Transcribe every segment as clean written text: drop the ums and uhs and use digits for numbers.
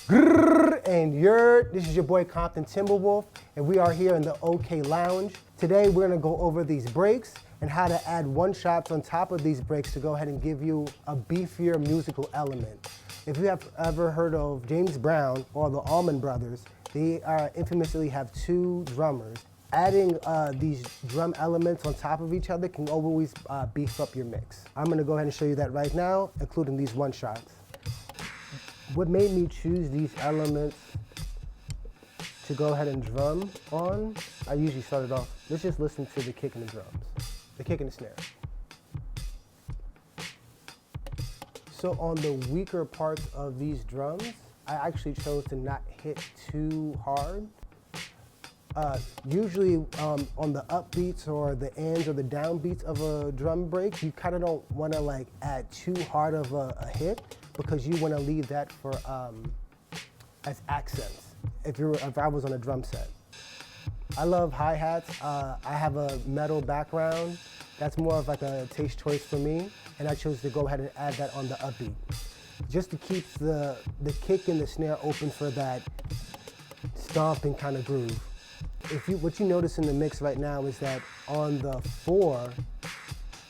And this is your boy Compton Timberwolf, and we are here in the OK Lounge. Today we're gonna go over these breaks and how to add one-shots on top of these breaks to go ahead and give you a beefier musical element. If you have ever heard of James Brown or the Allman Brothers, they infamously have two drummers. Adding these drum elements on top of each other can always beef up your mix. I'm gonna go ahead and show you that right now, including these one-shots. What made me choose these elements to go ahead and drum on, I usually start it off, let's just listen to the kick and the drums, the kick and the snare. So on the weaker parts of these drums, I actually chose to not hit too hard. Usually on the upbeats or the ands or the downbeats of a drum break, you kind of don't want to like add too hard of a hit because you want to leave that for as accents. If I was on a drum set, I love hi-hats. I have a metal background. That's more of like a taste choice for me, and I chose to go ahead and add that on the upbeat, just to keep the kick and the snare open for that stomping kind of groove. What you notice in the mix right now is that on the 4,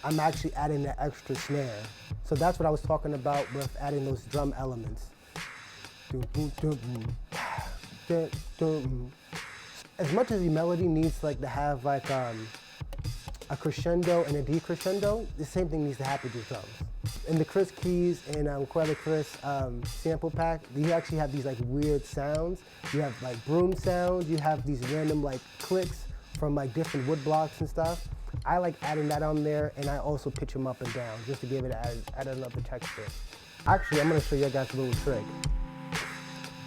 I'm actually adding that extra snare. So that's what I was talking about with adding those drum elements. As much as the melody needs like to have like a crescendo and a decrescendo, the same thing needs to happen with drums. In the Chris Keys and Quella Chris sample pack, you actually have these like weird sounds. You have like broom sounds, you have these random like clicks from like different wood blocks and stuff. I like adding that on there, and I also pitch them up and down just to give it add another texture. Actually, I'm gonna show you guys a little trick.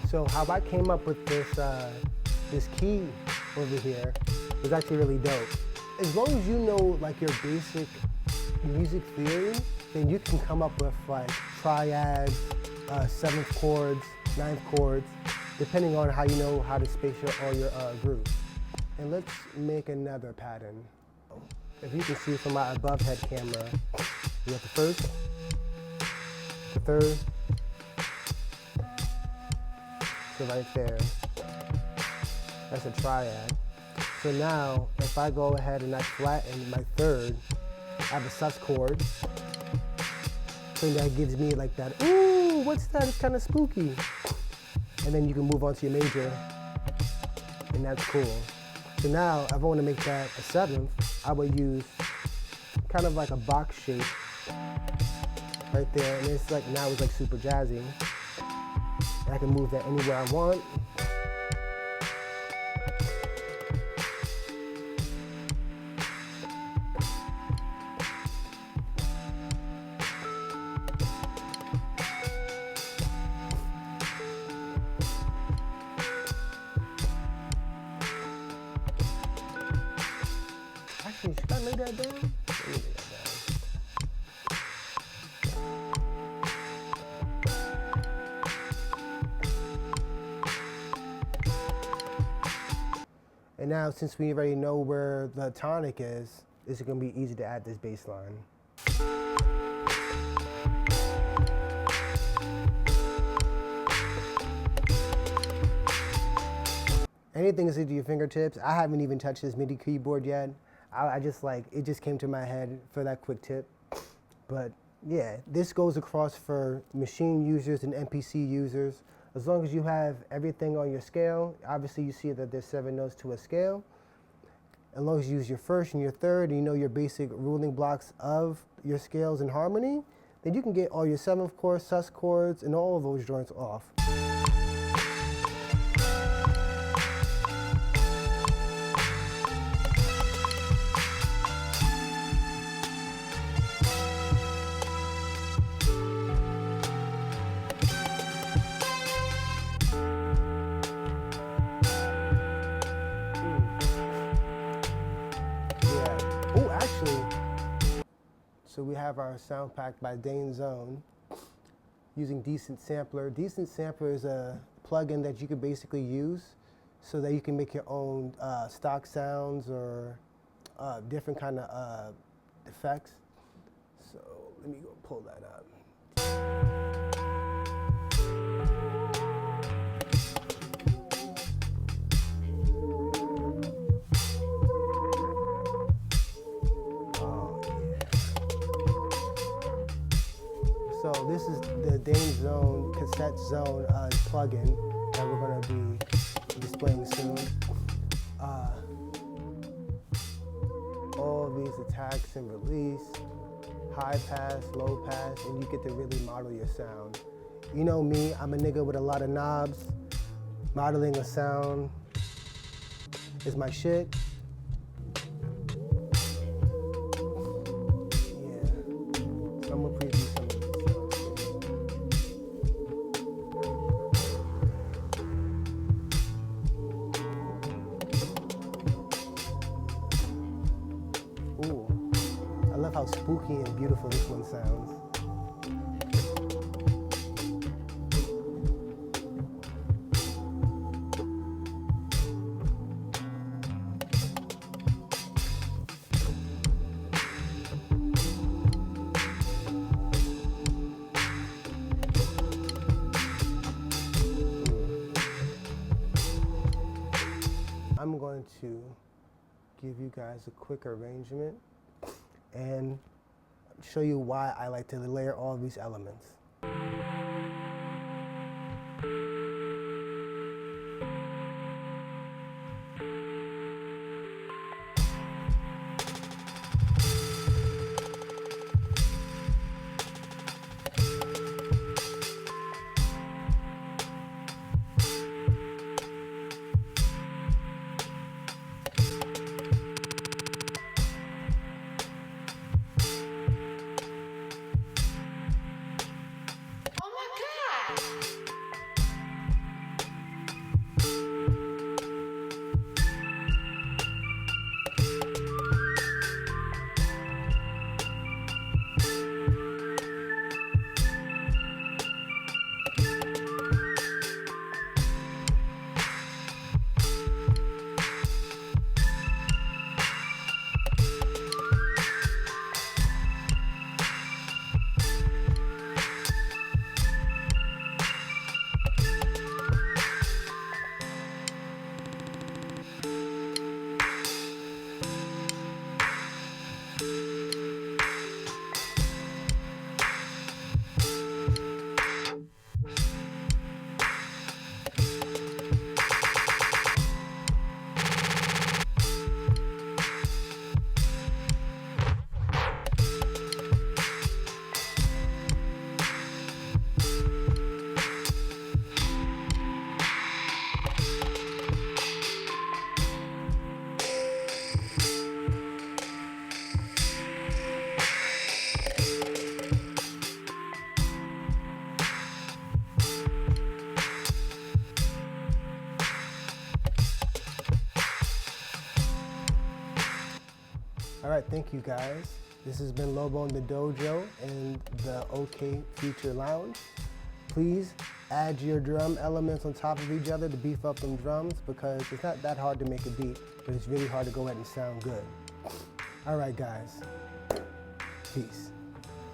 So how I came up with this key over here was actually really dope. As long as you know like your basic music theory, then you can come up with like triads, 7th chords, 9th chords, depending on how you know how to space all your grooves. And let's make another pattern. If you can see from my above head camera, we have the first, the third, so right there, that's a triad. So now, if I go ahead and I flatten my third, I have a sus chord. So that gives me like that, ooh, what's that? It's kind of spooky. And then you can move on to your major, and that's cool. So now, if I want to make that a 7th, I would use kind of like a box shape right there, and it's like now it's like super jazzy. And I can move that anywhere I want. Actually, should I lay that down? Let me lay that down. And now, since we already know where the tonic is, it's gonna be easy to add this bass line. Anything is at your fingertips. I haven't even touched this MIDI keyboard yet. I just like, it just came to my head for that quick tip. But yeah, this goes across for machine users and MPC users. As long as you have everything on your scale, obviously you see that there's 7 notes to a scale. As long as you use your first and your third, and you know your basic ruling blocks of your scales in harmony, then you can get all your 7th chords, sus chords, and all of those joints off. So we have our sound pack by Dane Zone using Decent Sampler. Decent Sampler is a plugin that you could basically use so that you can make your own stock sounds or different kind of effects. So let me go pull that up. is the Dane Zone Cassette Zone plugin that we're going to be displaying soon. All of these attacks and release, high pass, low pass, and you get to really model your sound. You know me, I'm a nigga with a lot of knobs. Modeling a sound is my shit. Yeah, so I'm gonna preview some of these sounds. Ooh, I love how spooky and beautiful this one sounds. I'm going to give you guys a quick arrangement and show you why I like to layer all these elements. All right, thank you guys. This has been Lobo in the Dojo and the OK Future Lounge. Please add your drum elements on top of each other to beef up them drums, because it's not that hard to make a beat, but it's really hard to go ahead and sound good. All right, guys. Peace.